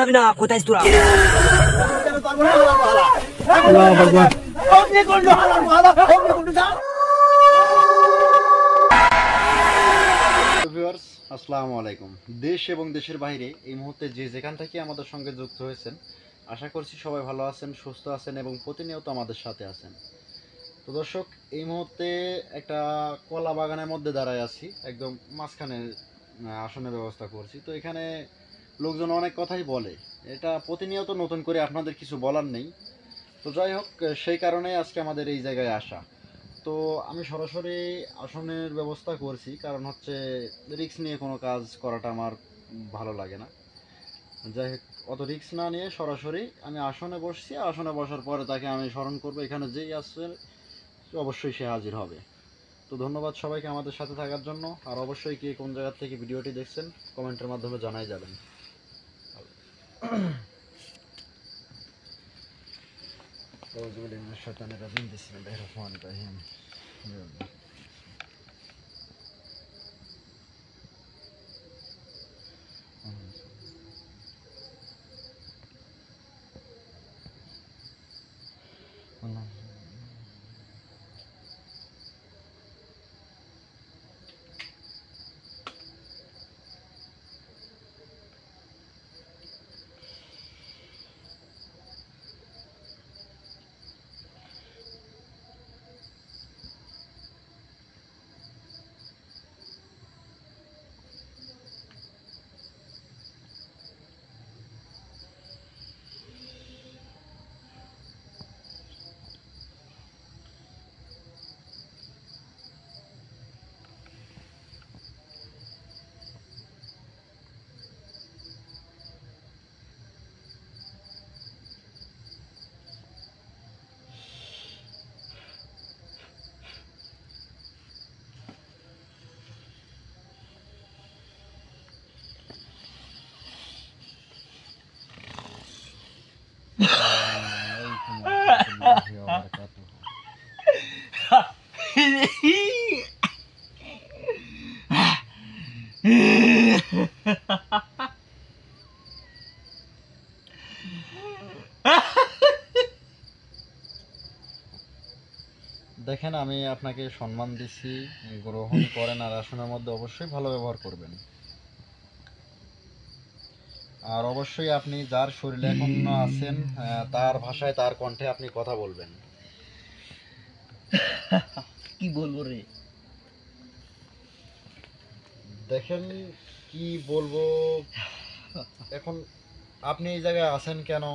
যাবি না, কোথায় তোরা? আসসালামু আলাইকুম। দেশ এবং দেশের বাইরে এই মুহূর্তে যে যেখান থেকে আমাদের সঙ্গে যুক্ত হয়েছেন, আশা করছি সবাই ভালো আছেন, সুস্থ আছেন এবং প্রতিনিয়ত আমাদের সাথে আছেন। তো দর্শক, এই মুহূর্তে একটা কলা বাগানের মধ্যে দাঁড়ায় আছি, একদম মাঝখানে আসনের ব্যবস্থা করছি। তো এখানে লোকজন অনেক কথাই বলে, এটা প্রতিনিয়ত নতুন করে আপনাদের কিছু বলার নেই। তো যাই হোক, সেই কারণে আজকে আমাদের এই জায়গায় আসা। তো আমি সরাসরি আসনের ব্যবস্থা করছি, কারণ হচ্ছে রিস্ক নিয়ে কোনো কাজ করাটা আমার ভালো লাগে না। যাই হোক, অত রিস্ক না নিয়ে সরাসরি আমি আসনে বসছি। আসনে বসার পরে তাকে আমি স্মরণ করবো, এখানে যেই আসছে অবশ্যই সে হাজির হবে। তো ধন্যবাদ সবাইকে আমাদের সাথে থাকার জন্য। আর অবশ্যই কে কোন জায়গা থেকে ভিডিওটি দেখছেন কমেন্টের মাধ্যমে জানাই যাবেন। দেখেন, আমি আপনাকে সম্মান দিচ্ছি, গ্রহণ করেন, আর আসনের মধ্যে অবশ্যই ভালো ব্যবহার করবেন। আর অবশ্যই আপনি যার শরীরে এখন আছেন, তার ভাষায়, তার কণ্ঠে আপনি কথা বলবেন। কি বলবো রে? দেখেন, কি বলবো এখন, আপনি এই জায়গায় আছেন কেন?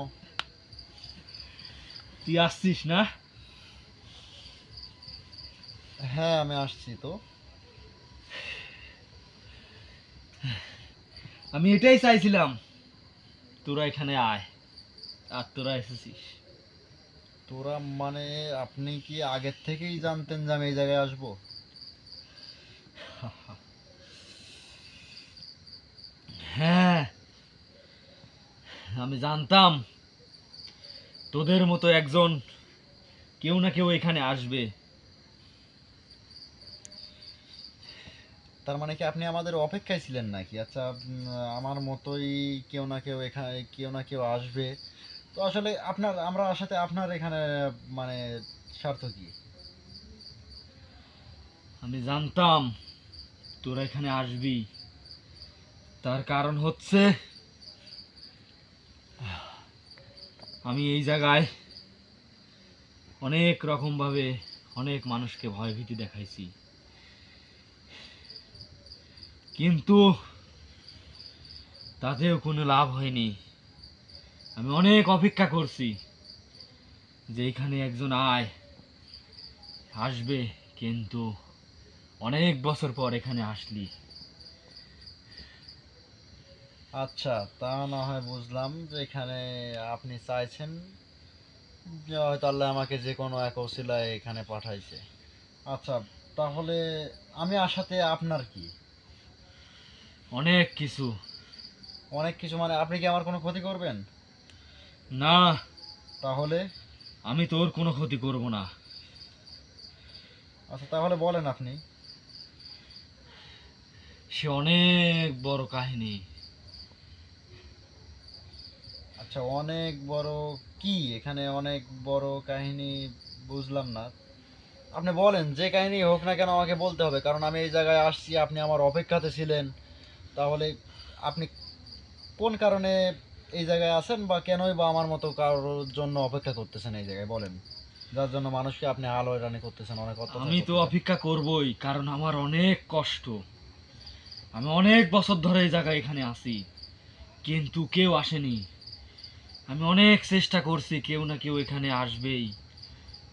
তুই আসছিস না? হ্যাঁ, আমি আসছি। তো আমি এটাই চাইছিলাম, তোরা এখানে আয়, আর তোরা এসেছিস। তোরা মানে আপনি কি আগের থেকেই জানতেন যে আমি এই জায়গায় আসবো? হ্যাঁ, আমি জানতাম তোদের মতো একজন কেউ না কেউ এখানে আসবে। তার মানে কি আপনি আমাদের অপেক্ষায় ছিলেন নাকি? আচ্ছা, আমার মতোই কেউ না কেউ এখানে, কেউ না কেউ আসবে। তো আসলে আমরা আসাতে আপনার এখানে মানে স্বার্থ কি? আমি জানতাম তোরা এখানে আসবি, তার কারণ হচ্ছে আমি এই জায়গায় অনেক রকম ভাবে অনেক মানুষকে ভয়ভীতি দেখাইছি, কিন্তু তাতেও কোনো লাভ হয়নি। আমি অনেক অপেক্ষা করছি যে এখানে একজন আসবে, কিন্তু অনেক বছর পর এখানে আসলি। আচ্ছা, তা না হয় বুঝলাম যে এখানে আপনি চাইছেন যে হয়তো আল্লাহ আমাকে যে কোনো এক ওসিলায় এখানে পাঠাইছে। আচ্ছা, তাহলে আমি আসাতে আপনার কি? অনেক কিছু। অনেক কিছু মানে আপনি কি আমার কোনো ক্ষতি করবেন? না, তাহলে? আমি তোর কোনো ক্ষতি করব না। আচ্ছা, তাহলে বলেন আপনি। সে অনেক বড় কাহিনী। আচ্ছা, অনেক বড় কি এখানে অনেক বড় কাহিনী? বুঝলাম না। আপনি বলেন, যে কাহিনী হোক না কেন আমাকে বলতে হবে, কারণ আমি এই জায়গায় আসছি, আপনি আমার অপেক্ষাতে ছিলেন। তাহলে আপনি কোন কারণে এই জায়গায় আছেন, বা কেনই বা আমার মতো কারোর জন্য অপেক্ষা করতেছেন এই জায়গায় বলেন, যার জন্য মানুষকে আপনি হাল হয়রানি করতেছেন, অনেক অত্যাচার আমি তো করতেছেন। অপেক্ষা করবই, কারণ আমার অনেক কষ্ট। আমি অনেক বছর ধরে এই জায়গায় এখানে আছি, কিন্তু কেউ আসেনি। আমি অনেক চেষ্টা করছি, কেউ না কেউ এখানে আসবেই।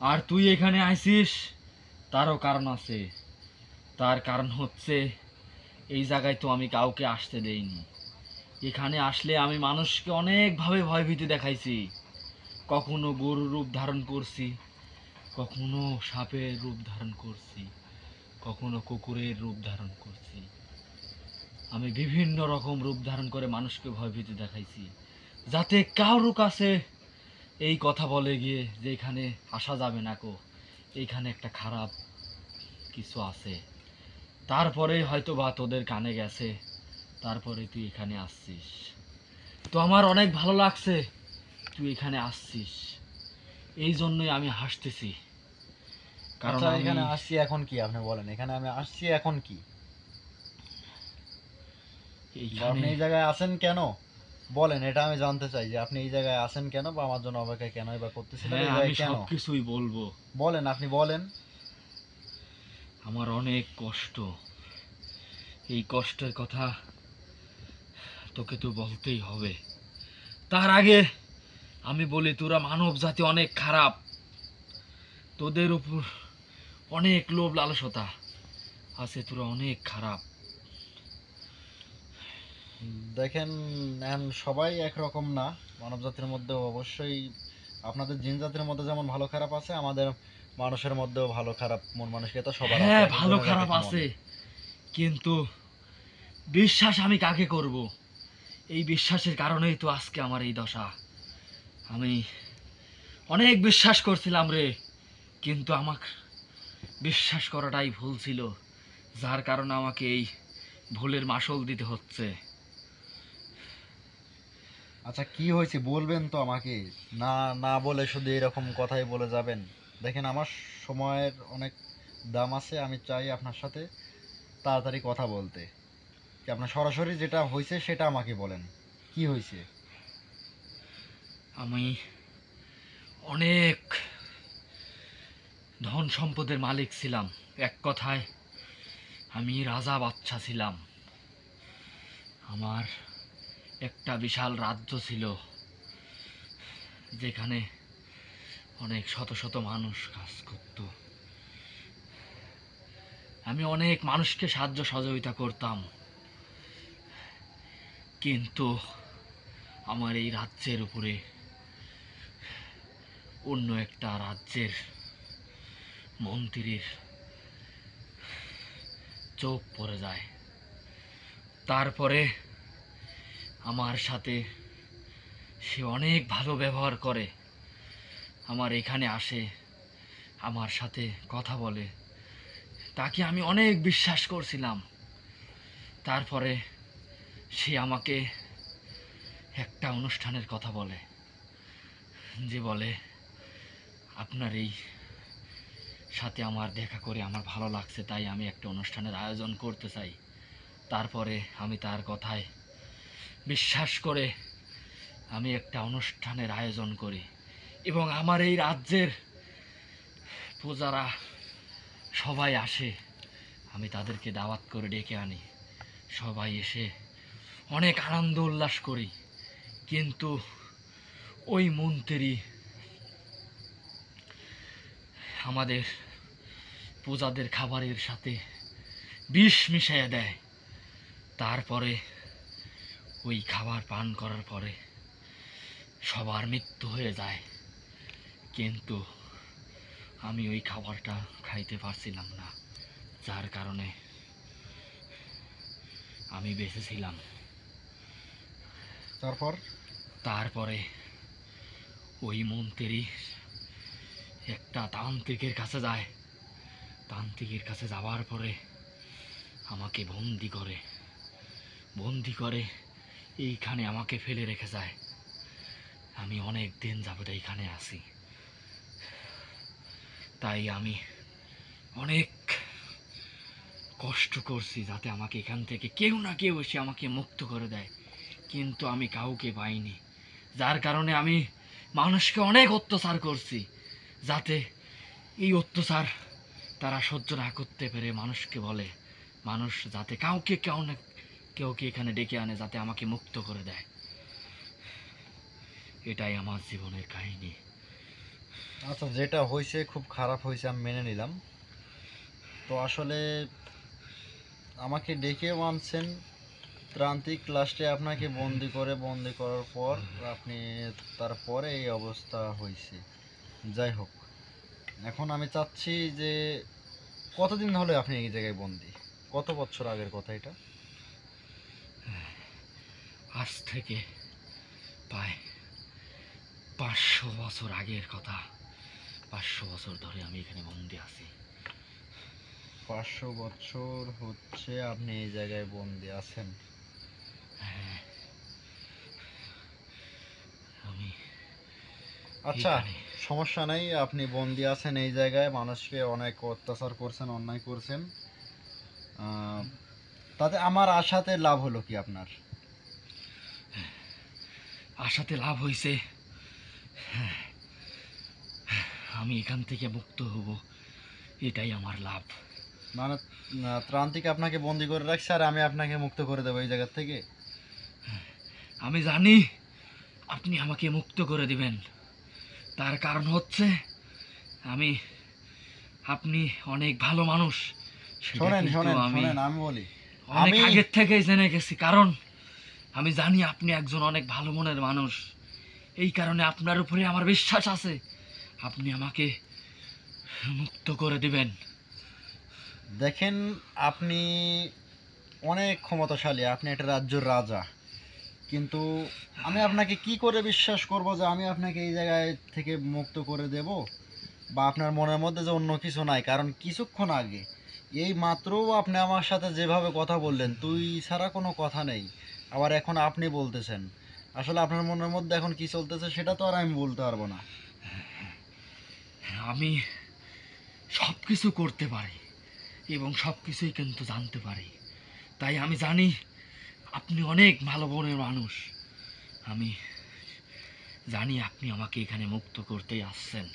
আর তুই এখানে আইছিস, তারও কারণ আছে। তার কারণ হচ্ছে, এই জায়গায় তো আমি কাউকে আসতে দেইনি। এখানে আসলে আমি মানুষকে অনেকভাবে ভয়ভীতি দেখাইছি। কখনো গরুর রূপ ধারণ করছি, কখনো সাপের রূপ ধারণ করছি, কখনো কুকুরের রূপ ধারণ করছি। আমি বিভিন্ন রকম রূপ ধারণ করে মানুষকে ভয়ভীতি দেখাইছি, যাতে কারো কাছে এই কথা বলে গিয়ে যে এখানে আসা যাবে না কো, এইখানে একটা খারাপ কিছু আছে। তারপরে হয়তো বা তোদের কানে গেছে, তারপরে তুই এখানে আসছিস। তো আমার অনেক ভালো লাগছে তুই এখানে আসছিস, এই জন্যই আমি হাসতেছি। কারণ আচ্ছা, আমি এখানে আসছি এখন কি? আপনি বলেন, এখানে আমি আসছি এখন কি? বা এইখানে, আপনি এই জায়গায় আছেন কেন? বলেন, এটা আমি জানতে চাই যে আপনি এই জায়গায় আছেন কেন, বা আমার জন্য অপেক্ষা কেনই বা করতেছিলেন হ্যাঁ এই আমি জায়গায় কেন? সব কিছুই বলবো। বলেন, আপনি বলেন। আমার অনেক কষ্ট, এই কষ্টের কথা তোকে তো বলতেই হবে। তার আগে আমি বলি, তোরা মানব জাতি অনেক খারাপ। তোদের উপর অনেক লোভ লালসতা আছে, তোরা অনেক খারাপ। দেখেন, এখন সবাই একরকম না। মানব জাতির মধ্যে অবশ্যই আপনাদের জিন জাতির মধ্যে যেমন ভালো খারাপ আছে, আমাদের মানুষের মধ্যেও ভালো খারাপ মন মানসিকতা সবার আছে, হ্যাঁ এক ভালো একজনের এক খারাপ এক মন। আছে, কিন্তু বিশ্বাস আমি কাকে করব? এই বিশ্বাসের কারণেই তো আজকে আমার এই দশা। আমি অনেক বিশ্বাস করছিলাম রে, কিন্তু আমার বিশ্বাস করাটাই ভুল ছিল, যার কারণে আমাকে এই ভুলের মাসুল দিতে হচ্ছে। আচ্ছা, কি হয়েছে বলবেন তো আমাকে? না, না বলে শুধু এরকম কথাই বলে যাবেন? দেখেন, আমার সময়ের অনেক দাম আছে, আমি চাই আপনার সাথে তাড়াতাড়ি কথা বলতে। কি আপনার সরাসরি যেটা হয়েছে সেটা আমাকে বলেন, কি হয়েছে? আমি অনেক ধন সম্পদের মালিক ছিলাম, এক কথায় আমি রাজা বাচ্চা ছিলাম। আমার একটা বিশাল রাজ্য ছিল, যেখানে অনেক শত শত মানুষ কাজ করত। আমি অনেক মানুষকে সাহায্য সহযোগিতা করতাম, কিন্তু আমার এই রাজ্যের উপরে অন্য একটা রাজ্যের মন্ত্রীর চোখ পড়ে যায়। তারপরে আমার সাথে সে অনেক ভালো ব্যবহার করে, আমার এখানে আসে, আমার সাথে কথা বলে, তাকে আমি অনেক বিশ্বাস করছিলাম। তারপরে সে আমাকে একটা অনুষ্ঠানের কথা বলে, যে বলে আপনার এই সাথে আমার দেখা করে আমার ভালো লাগছে, তাই আমি একটা অনুষ্ঠানের আয়োজন করতে চাই। তারপরে আমি তার কথায় বিশ্বাস করে আমি একটা অনুষ্ঠানের আয়োজন করি, এবং আমার এই রাজ্যের প্রজারা সবাই আসে, আমি তাদেরকে দাওয়াত করে ডেকে আনি, সবাই এসে অনেক আনন্দ উল্লাস করি। কিন্তু ওই মন্ত্রী আমাদের প্রজাদের খাবারের সাথে বিষ মিশিয়ে দেয়। তারপরে ওই খাবার পান করার পরে সবার মৃত্যু হয়ে যায়, কিন্তু আমি ওই খাবারটা খাইতে পারছিলাম না, যার কারণে আমি বেঁচে ছিলাম। তারপর? তারপরে ওই মন্ত্রী একটা তান্ত্রিকের কাছে যায়, তান্ত্রিকের কাছে যাওয়ার পরে আমাকে বন্দি করে এইখানে আমাকে ফেলে রেখে যায়। আমি অনেক দিন যাবত এইখানে আছি, তাই আমি অনেক কষ্ট করছি যাতে আমাকে এখান থেকে কেউ না কেউ এসে আমাকে মুক্ত করে দেয়, কিন্তু আমি কাউকে পাইনি। যার কারণে আমি মানুষকে অনেক অত্যাচার করছি, যাতে এই অত্যাচার তারা সহ্য না করতে পেরে মানুষকে বলে, মানুষ যাতে কাউকে কেউ না কেউকে এখানে ডেকে আনে যাতে আমাকে মুক্ত করে দেয়। এটাই আমার জীবনের কাহিনী। আচ্ছা, যেটা হয়েছে খুব খারাপ হয়েছে, আমি মেনে নিলাম। তো আসলে আমাকে ডেকেও আনছেন, ত্রান্তিক লাস্টে আপনাকে বন্দি করার পর আপনি, তারপরে এই অবস্থা হয়েছে। যাই হোক, এখন আমি চাচ্ছি যে কতদিন হলে আপনি এই জায়গায় বন্দি? কত বছর আগের কথা এটা? আজ থেকে প্রায় 500 বছর আগের কথা। 500 বছর ধরে আমি এখানে বন্দি আছি। 500 বছর হচ্ছে আপনি এই জায়গায় বন্দি আছেন? হ্যাঁ, আমি আচ্ছা, এখানে সমস্যা নাই, আপনি বন্দি আছেন এই জায়গায়, মানুষকে অনেক অত্যাচার করছেন, অন্যায় করছেন। আহ, তাতে আমার আশাতে লাভ হলো কি আপনার? আশাতে লাভ হয়েছে, আমি এখান থেকে মুক্ত হব, এটাই আমার লাভ। মানে ত্রান্তিক আপনাকে বন্দি করে রাখছে আর আমি আপনাকে মুক্ত করে দেবো এই জায়গা থেকে? আমি জানি আপনি আমাকে মুক্ত করে দিবেন, তার কারণ হচ্ছে আমি আপনি অনেক ভালো মানুষ, সেটা শোনেন কিন্তু শোনেন আমি শোনেন, আমি বলি, অনেক আমি আগের থেকেই জেনে গেছি। কারণ আমি জানি আপনি একজন অনেক ভালো মনের মানুষ, এই কারণে আপনার উপরে আমার বিশ্বাস আছে আপনি আমাকে মুক্ত করে দিবেন। দেখেন, আপনি অনেক ক্ষমতাশালী, আপনি একটা রাজ্যের রাজা, কিন্তু আমি আপনাকে কি করে বিশ্বাস করব যে আমি আপনাকে এই জায়গায় থেকে মুক্ত করে দেব? বা আপনার মনের মধ্যে যে অন্য কিছু নাই? কারণ কিছুক্ষণ আগে এই মাত্র আপনি আমার সাথে যেভাবে কথা বললেন, তুই ছাড়া কোনো কথা নেই, আবার এখন আপনি বলতেছেন। আসলে আপনার মনের মধ্যে এখন কি চলতেছে সেটা তো আর আমি বলতে পারবো না। আমি সব কিছু করতে পারি এবং সব কিছুই কিন্তু জানতে পারি, তাই আমি জানি আপনি অনেক ভালো মনের মানুষ। আমি জানি আপনি আমাকে এখানে মুক্ত করতেই আসছেন,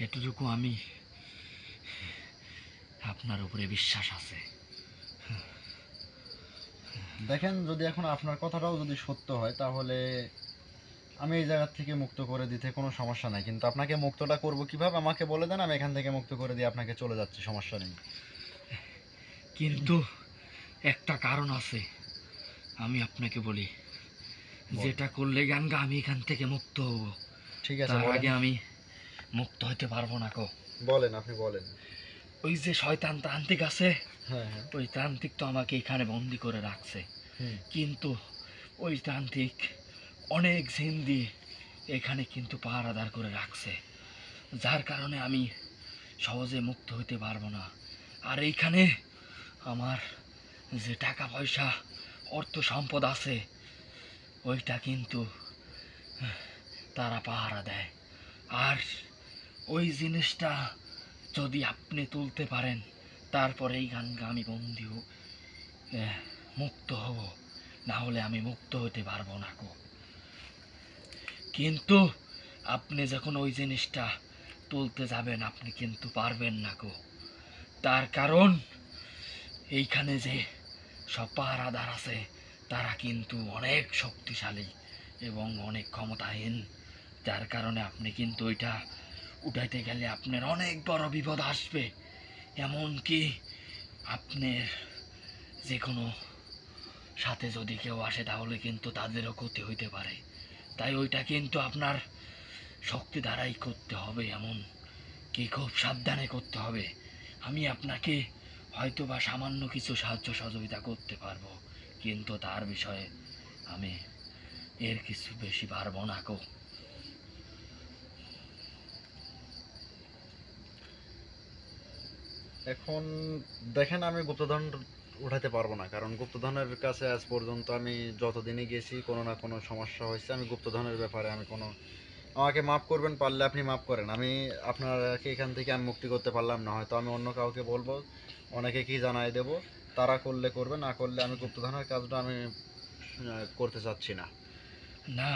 এতটুকু আমি আপনার উপরে বিশ্বাস আছে। দেখেন, যদি এখন আপনার কথাটাও যদি সত্য হয়, তাহলে আমি এই জায়গা থেকে মুক্ত করে দিতে কোনো সমস্যা নাই, কিন্তু আপনাকে মুক্তটা করব কিভাবে আমাকে বলে দেন, আমি এখান থেকে মুক্ত করে দিয়ে আপনাকে চলে যাচ্ছি, সমস্যা নেই। কিন্তু একটা কারণ আছে, আমি আপনাকে বলি, বল। যেটা করলে গানগা আমি এখান থেকে মুক্ত হব, ঠিক আছে, তার বলেন। আগে আমি মুক্ত হতে পারবো না কো। বলেন, আপনি বলেন। ওই যে শয়তান তান্ত্রিক আছে, হ্যাঁ হ্যাঁ। ওই তান্ত্রিক তো আমাকে এখানে বন্দি করে রাখছে, হুম। কিন্তু ওই তান্ত্রিক অনেক জিন দিয়ে এখানে কিন্তু পাহারাদার করে রাখছে, যার কারণে আমি সহজে মুক্ত হতে পারবো না। আর এইখানে আমার যে টাকা পয়সা অর্থ সম্পদ আছে ওইটা কিন্তু তারা পাহারা দেয়। আর ওই জিনিসটা যদি আপনি তুলতে পারেন, তারপরে এই গানগা আমি বন্দি মুক্ত হব, না হলে আমি মুক্ত হতে পারবো না গো। কিন্তু আপনি যখন ওই জিনিসটা তুলতে যাবেন আপনি কিন্তু পারবেন না গো, তার কারণ এইখানে যে সব পাহারাদার আছে তারা কিন্তু অনেক শক্তিশালী এবং অনেক ক্ষমতাহীন, যার কারণে আপনি কিন্তু ওইটা উঠাইতে গেলে আপনার অনেক বড় বিপদ আসবে। এমনকি আপনার যে কোনো সাথে যদি কেউ আসে তাহলে কিন্তু তাদেরও ক্ষতি হইতে পারে, তাই ওইটা কিন্তু আপনার শক্তি দ্বারাই করতে হবে, এমন কি খুব সাবধানে করতে হবে। আমি আপনাকে হয়তো বা সামান্য কিছু সাহায্য সহযোগিতা করতে পারবো, কিন্তু তার বিষয়ে আমি এর কিছু বেশি পারবো না গো। এখন দেখেন, আমি গুপ্তধন উঠাতে পারবো না, কারণ গুপ্তধনের কাছে আজ পর্যন্ত আমি যতদিনই গেছি কোনো না কোনো সমস্যা হয়েছে। আমি গুপ্তধনের ব্যাপারে আমি কোনো, আমাকে মাফ করবেন, পারলে আপনি মাফ করেন। আমি আপনাকে এখান থেকে আমি মুক্তি করতে পারলাম না, হয়তো আমি অন্য কাউকে বলবো, অনেকে কি জানাই দেব, তারা করলে করবে, না করলে আমি গুপ্তধনের কাজটা আমি করতে চাচ্ছি না। না,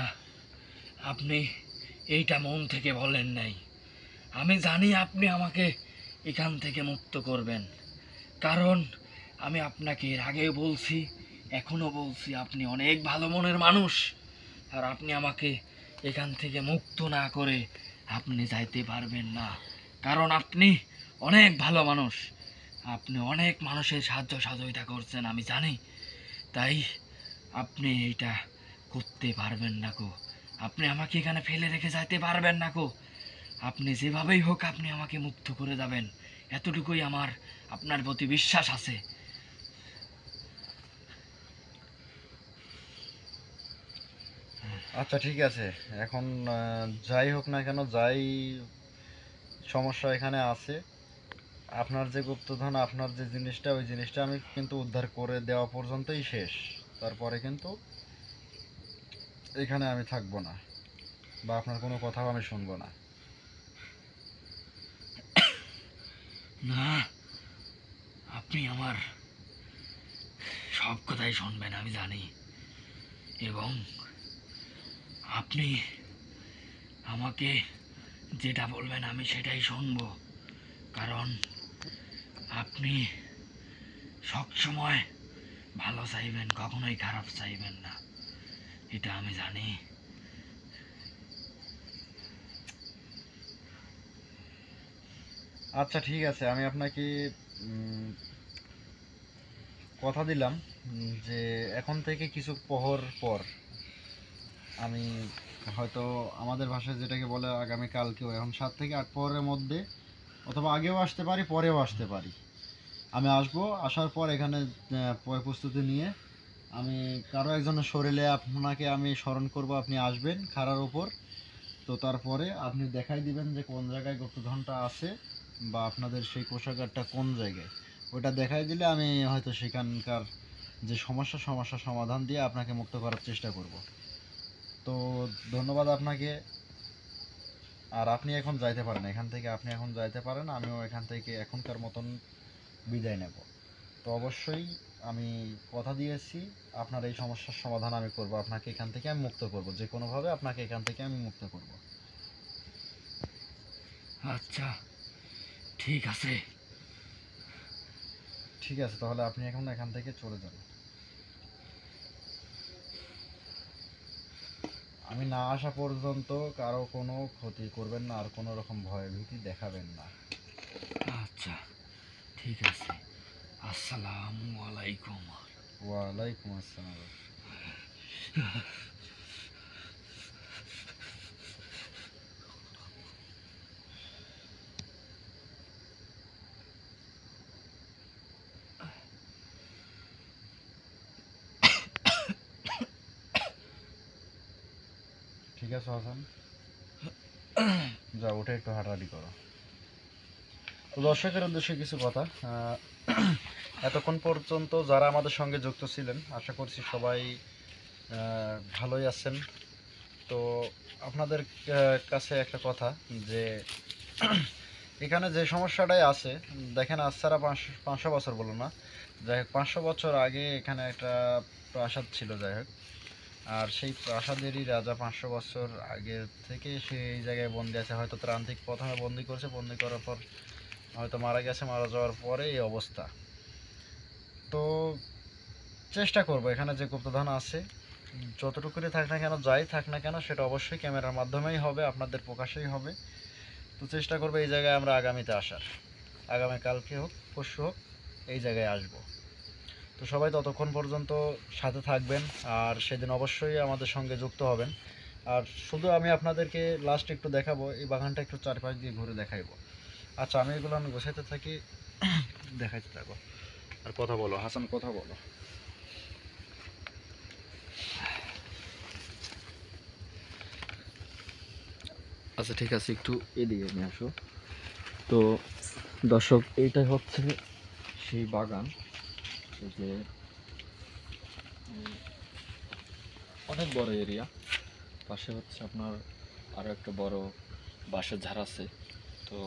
আপনি এইটা মন থেকে বলেন নাই। আমি জানি আপনি আমাকে এখান থেকে মুক্ত করবেন, কারণ আমি আপনাকে এর আগেও বলছি, এখনো বলছি, আপনি অনেক ভালো মনের মানুষ। আর আপনি আমাকে এখান থেকে মুক্ত না করে আপনি যাইতে পারবেন না, কারণ আপনি অনেক ভালো মানুষ। আপনি অনেক মানুষের সাহায্য সহযোগিতা করছেন, আমি জানি। তাই আপনি এইটা করতে পারবেন না গো। আপনি আমাকে এখানে ফেলে রেখে যাইতে পারবেন না গো। আপনি যেভাবেই হোক আপনি আমাকে মুক্ত করে যাবেন, এতটুকুই আমার আপনার প্রতি বিশ্বাস আছে। আচ্ছা ঠিক আছে, এখন যাই হোক না কেন, যাই সমস্যা এখানে আছে, আপনার যে গুপ্তধন, আপনার যে জিনিসটা, ওই জিনিসটা আমি কিন্তু উদ্ধার করে দেওয়া পর্যন্তই শেষ। তারপরে কিন্তু এখানে আমি থাকবো না, বা আপনার কোনো কথাও আমি শুনবো না। না, আপনি আমার সব কথাই শুনবেন আমি জানি, এবং আপনি আমাকে যেটা বলবেন আমি সেটাই শুনবো, কারণ আপনি সবসময় ভালো চাইবেন, কখনোই খারাপ চাইবেন না, এটা আমি জানি। আচ্ছা ঠিক আছে, আমি আপনাকে কথা দিলাম যে এখন থেকে কিছু প্রহর পর আমি হয়তো, আমাদের ভাষায় যেটাকে বলে আগামীকালকেও, এখন 7 থেকে 8 প্রহরের মধ্যে, অথবা আগেও আসতে পারি, পরেও আসতে পারি, আমি আসবো। আসার পর এখানে প্রস্তুতি নিয়ে আমি কারো একজনের শরীরে আপনাকে আমি স্মরণ করব, আপনি আসবেন খাড়ার উপর। তো তারপরে আপনি দেখাই দিবেন যে কোন জায়গায় গুপ্তধনটা আছে, বা আপনাদের সেই কোষাগারটা কোন জায়গায়, ওটা দেখাই দিলে আমি হয়তো সেখানকার যে সমস্যার সমাধান দিয়ে আপনাকে মুক্ত করার চেষ্টা করব। তো ধন্যবাদ আপনাকে। আর আপনি এখন যাইতে পারেন এখান থেকে, আপনি এখন যাইতে পারেন, আমিও এখান থেকে এখনকার মতন বিদায় নেব। তো অবশ্যই আমি কথা দিয়েছি, আপনার এই সমস্যার সমাধান আমি করব, আপনাকে এখান থেকে আমি মুক্ত করব, যে কোনোভাবে আপনাকে এখান থেকে আমি মুক্ত করব। আচ্ছা ঠিক আছে। ঠিক আছে, তাহলে আপনি এখন এখান থেকে চলে যান। আমি না আসা পর্যন্ত কারো কোনো ক্ষতি করবেন না, আর কোনো রকম ভয় ভীতি দেখাবেন না। আচ্ছা ঠিক আছে। আসসালামু আলাইকুম। ওয়ালাইকুম আসসালাম। ঠিক আছে হাসান, যা উঠে একটু হাঁটাহাঁটি করো। তো দর্শকের উদ্দেশ্যে কিছু কথা, এতক্ষণ পর্যন্ত যারা আমাদের সঙ্গে যুক্ত ছিলেন, আশা করছি সবাই ভালোই আছেন। তো আপনাদের কাছে একটা কথা, যে এখানে যে সমস্যাটাই আছে, দেখেন আজ ছাড়া 500 বছর বলো না, যাই হোক 500 বছর আগে এখানে একটা প্রাসাদ ছিল, যাই হোক। আর সেই প্রাসাদেরই রাজা 500 বছর আগে থেকে সেই জায়গায় বন্দি আছে, হয়তো ত্রান্তিক প্রথমে বন্দি করছে, বন্দি করার পর হয়তো মারা গেছে, মারা যাওয়ার পরে এই অবস্থা। তো চেষ্টা করব এখানে যে গুপ্তধন আছে, যতটুকুনি থাক না কেন, যাই থাক না কেন, সেটা অবশ্যই ক্যামেরার মাধ্যমেই হবে, আপনাদের প্রকাশেই হবে। তো চেষ্টা করবো এই জায়গায় আমরা আগামীতে আসার, আগামীকালকে হোক পরশু হোক এই জায়গায় আসব। তো সবাই ততক্ষণ পর্যন্ত সাথে থাকবেন, আর সেদিন অবশ্যই আমাদের সঙ্গে যুক্ত হবেন। আর শুধু আমি আপনাদেরকে লাস্ট একটু দেখাবো, এই বাগানটা একটু চারপাশ দিয়ে ঘুরে দেখাইবো। আচ্ছা আমি এগুলো আমি গোছাইতে থাকি, দেখাইতে থাকো। আর কথা বলো হাসান, কথা বলো। আচ্ছা ঠিক আছে, একটু এদিকে নিয়ে আসো। তো দর্শক, এইটাই হচ্ছে সেই বাগান। হচ্ছে যে অনেক বড় এরিয়া, পাশে হচ্ছে আপনার আরও একটা বড় বাঁশের ঝাড় আছে। তো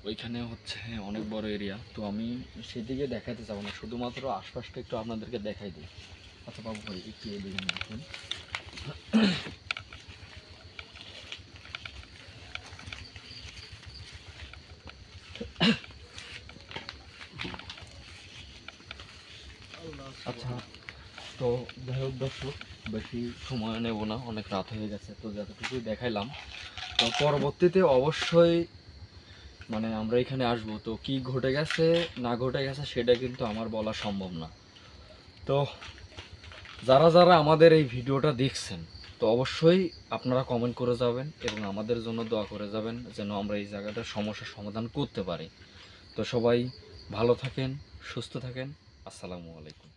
ওইখানে হচ্ছে অনেক বড় এরিয়া, তো আমি সেদিকে দেখাতে যাবো না, শুধুমাত্র আশপাশটা একটু আপনাদেরকে দেখাই দিই। আচ্ছা বাবু ভাই একটু এদিকে দেখুন। আচ্ছা, তো যাই হোক দর্শক, বেশি সময় নেব না, অনেক রাত হয়ে গেছে, তো যতটুকু দেখাইলাম। তো পরবর্তীতে অবশ্যই মানে আমরা এখানে আসবো, তো কি ঘটে গেছে না ঘটে গেছে সেটা কিন্তু আমার বলা সম্ভব না। তো যারা যারা আমাদের এই ভিডিওটা দেখছেন, তো অবশ্যই আপনারা কমেন্ট করে যাবেন এবং আমাদের জন্য দোয়া করে যাবেন যেন আমরা এই জায়গাটার সমস্যার সমাধান করতে পারি। তো সবাই ভালো থাকেন, সুস্থ থাকেন। আসসালামু আলাইকুম।